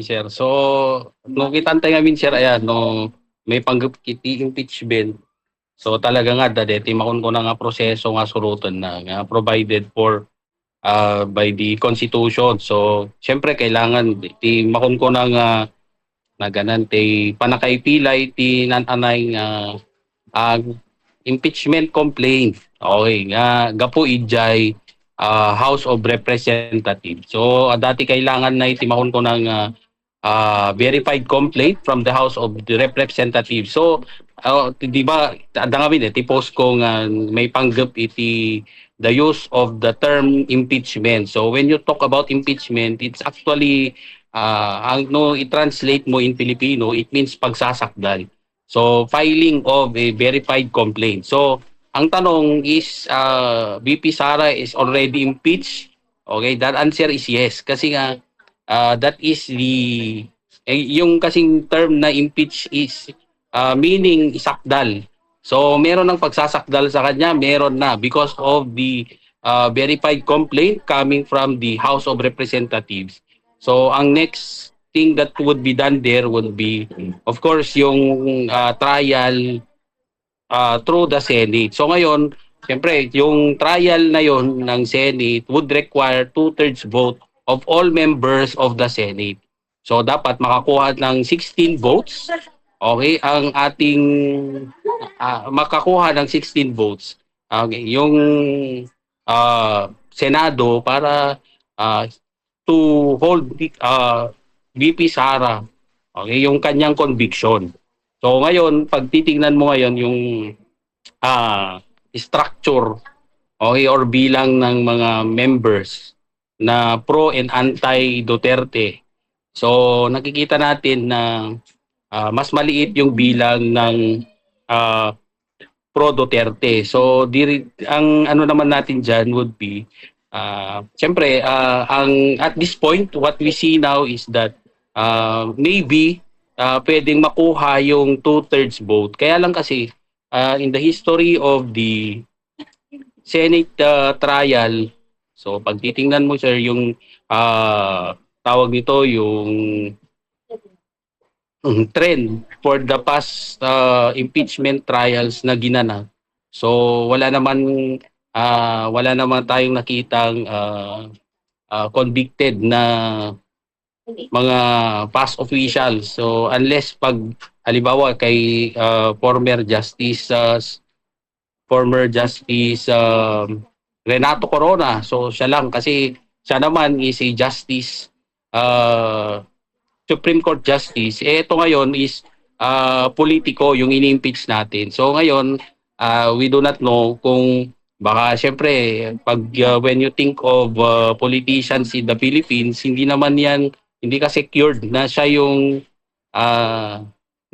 Sir. So, nung kitantay ngamin sir, ayan, no, may panggap kiti impeachment. So, talaga nga, dati makon ko na nga proseso nga surutan na nga provided for by the Constitution. So, syempre, kailangan, ti makon ko na nga na ganan, ti panakay pilay, ti nananay nga ang impeachment complaint. Okay, nga gapo ijay House of Representatives. So, dati kailangan na itimakon ko ng verified complaint from the House of the Representatives. So, di ba, adangawin ti post ko nga may panggap iti the use of the term impeachment. So, when you talk about impeachment, it's actually, ang no, i-translate mo in Filipino, it means pagsasakdal. So, filing of a verified complaint. So, ang tanong is, VP Sara is already impeached? Okay, that answer is yes. Kasi nga, that is the yung kasing term na impeach is meaning isakdal. So meron ng pagsasakdal sa kanya, meron na because of the verified complaint coming from the House of Representatives. So ang next thing that would be done there would be of course yung trial through the Senate. So ngayon, siyempre, yung trial na yon ng Senate would require two-thirds vote of all members of the Senate. So dapat makakuha ng 16 votes. Okay, ang ating makakuha ng 16 votes. Okay, yung Senado para uh, to hold VP Sara, okay, yung kanyang conviction. So ngayon, pag titingnan mo ngayon yung structure, okay, or bilang ng mga members na pro and anti Duterte. So nakikita natin na mas maliit yung bilang ng uh, pro Duterte. So ang ano naman natin diyan would be siyempre ang at this point what we see now is that maybe pwedeng makuha yung two-thirds vote. Kaya lang kasi in the history of the Senate trial, so pag titingnan mo sir yung tawag nito yung trend for the past impeachment trials na ginanap. So wala naman tayong nakitang convicted na mga past officials. So unless pag halimbawa kay former Justice Renato Corona. So siya lang kasi siya naman is a justice Supreme Court Justice. Ito ngayon is politiko yung ini-impeach natin. So ngayon we do not know kung baka syempre pag when you think of politicians in the Philippines, hindi ka secured na siya yung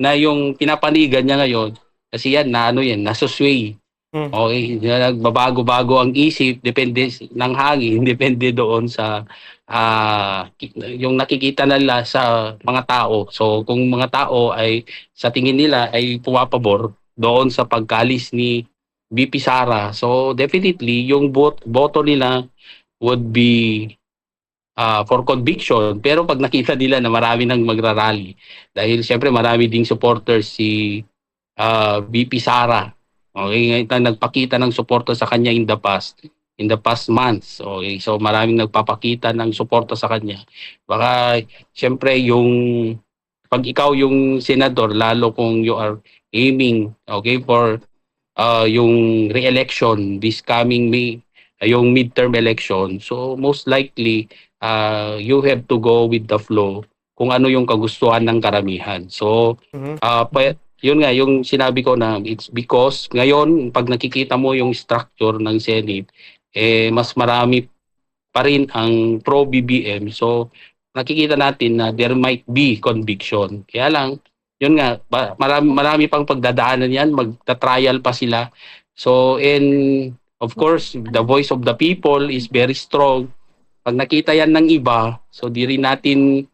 na yung pinapanigan niya ngayon kasi yan na ano yan nasusway. Okay, nagbabago-bago ang isip depende ng hangin, depende doon sa yung nakikita nila sa mga tao. So kung mga tao ay sa tingin nila ay pumapabor doon sa pagkalis ni VP Sara, so definitely yung boto nila would be for conviction. Pero pag nakita nila na marami nang magrarally, dahil siyempre marami ding supporters si VP Sara. Okay, ngayon na nagpakita ng suporta sa kanya in the past months. Okay, so maraming nagpapakita ng suporta sa kanya. Baka siyempre yung pag ikaw yung senador, lalo kung you are aiming okay for yung re-election this coming May, yung midterm election. So most likely you have to go with the flow kung ano yung kagustuhan ng karamihan. So yun nga yung sinabi ko na it's because ngayon pag nakikita mo yung structure ng Senate mas marami pa rin ang pro BBM. So nakikita natin na there might be conviction. Kaya lang yun nga marami pang pagdadaanan yan, magta-trial pa sila. So and of course the voice of the people is very strong. Pag nakita yan ng iba, so di rin natin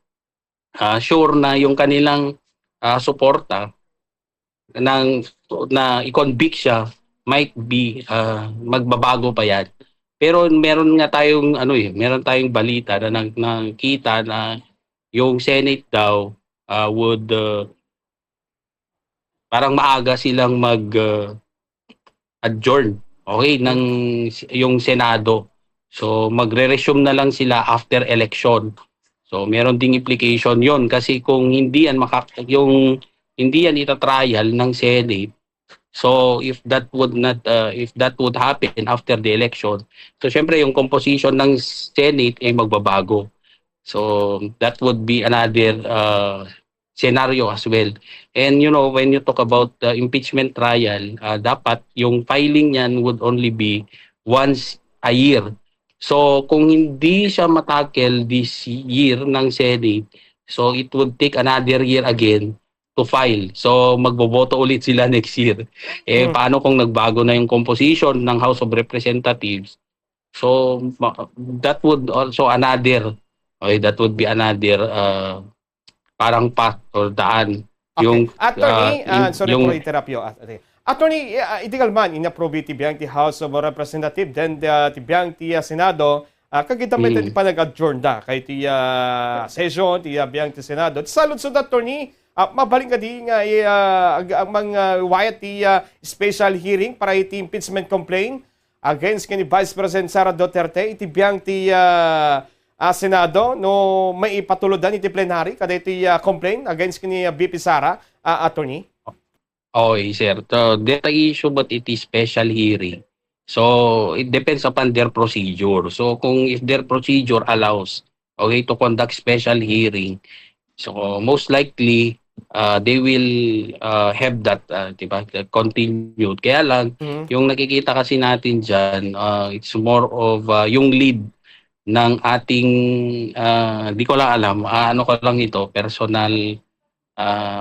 sure na yung kanilang suporta na i-convict siya might be magbabago pa yan. Pero meron tayong balita na nakita na yung Senate daw would parang maaga silang adjourn, okay, ng yung Senado. So magre-resume na lang sila after election. So meron ding implication 'yon kasi kung hindi yan yung hindi yan ita-trial ng Senate. So if that would happen after the election, so syempre yung composition ng Senate ay magbabago. So that would be another scenario as well. And when you talk about the impeachment trial, dapat yung filing niyan would only be once a year. So kung hindi siya matakel this year ng Senate, so it would take another year again to file. So magboboto ulit sila next year. Paano kung nagbago na yung composition ng House of Representatives? So that would also another, okay, that would be another parang path or daan. Okay. Yung Attorney, sorry yung for interrupt you. Attorney, itigal man inapprove tibiyang ti House of Representative then tibiyang ti Senado kagita may ti panag-adjourn da kay ti session ti biyang ti Senado. Salud sa attorney, mabaling ka di nga ang mga wayat ti special hearing para iti impeachment complaint against kini Vice President Sara Duterte iti biyang ti Senado no may ipatuludan iti plenary kada iti complaint against kini VP Sara, attorney. okay, sir. So that issue but it is special hearing. So it depends upon their procedure. So kung if their procedure allows, okay, to conduct special hearing, so most likely they will have that, diba, continued. Kaya lang yung nakikita kasi natin diyan, it's more of yung lead ng ating di ko lang alam, ano ko lang ito, personal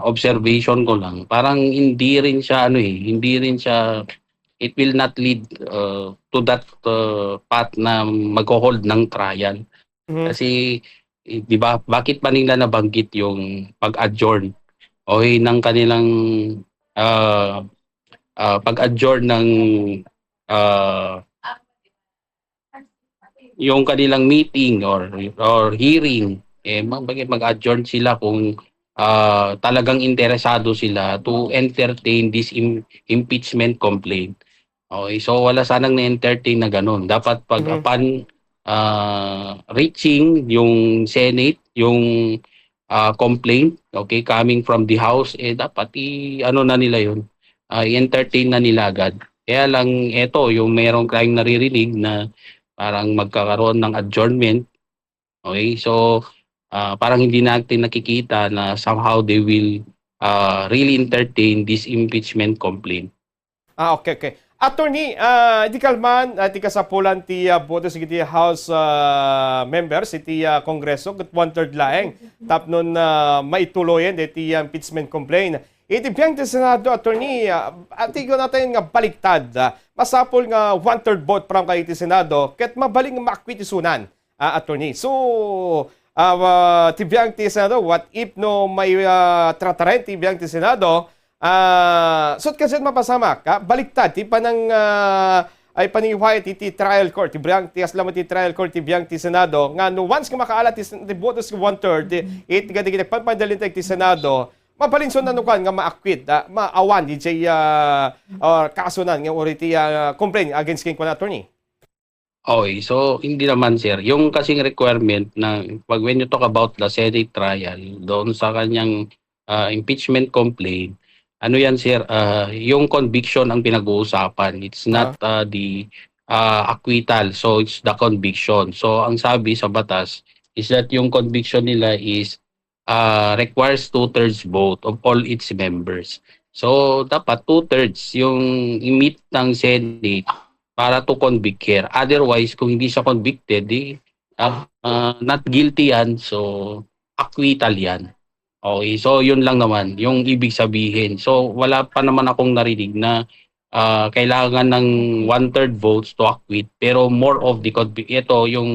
observation ko lang. Parang hindi rin siya hindi rin siya, it will not lead to that path na magho-hold ng trial. Kasi di ba, bakit pa nila nabanggit yung pag-adjourn ng kanilang pag-adjourn ng yung kanilang meeting or hearing, bakit mag-adjourn sila kung talagang interesado sila to entertain this impeachment complaint. Okay, so wala sanang na-entertain na ganun. Dapat pag upon reaching yung Senate, yung complaint, okay, coming from the House, dapat ano na nila yun, i-entertain na nila agad. Kaya lang eto, yung merong tayong naririnig na parang magkakaroon ng adjournment. Okay, so parang hindi natin nakikita na somehow they will really entertain this impeachment complaint. Okay, okay. Attorney, di kalman, di kasapulan ti boto sa iti House members, iti Kongreso, kat 1/3 laeng. Tap nun maituloyan iti impeachment complaint. Iti biyang ti Senado, Attorney, atigo natin nga baliktad. Masapol nga 1/3 vote from kay iti Senado, ket mabaling maakwit isunan, Attorney. So, tibiyang ti Senado, what if no may trataren tibiyang ti Senado, so kasi mapasamak, baliktad, ti panang ay paniwayat iti trial court, ti biyang ti aslam ti trial court, ti biyang ti Senado, nga no once ka makaalat ti botos ka 1/3, it gadigit panpadalintag ti Senado, mapalinson na nukan nga maakwit, maawan di jay kasunan nga oriti complaint against king attorney. Okay, so hindi naman, sir. Yung kasing requirement na pag when you talk about the Senate trial, doon sa kanyang impeachment complaint, ano yan, sir, yung conviction ang pinag-uusapan. It's not the acquittal, so it's the conviction. So ang sabi sa batas is that yung conviction nila is requires 2/3 vote of all its members. So dapat 2/3 yung i-meet ng Senate para to convict her. Otherwise, kung hindi siya convicted, not guilty yan, so acquittal yan. Okay, so yun lang naman yung ibig sabihin. So wala pa naman akong narinig na kailangan ng 1/3 votes to acquit, pero more of the ito yung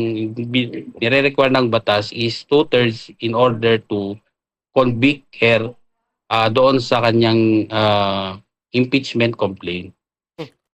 nire-require ng batas is 2/3 in order to convict her doon sa kanyang impeachment complaint.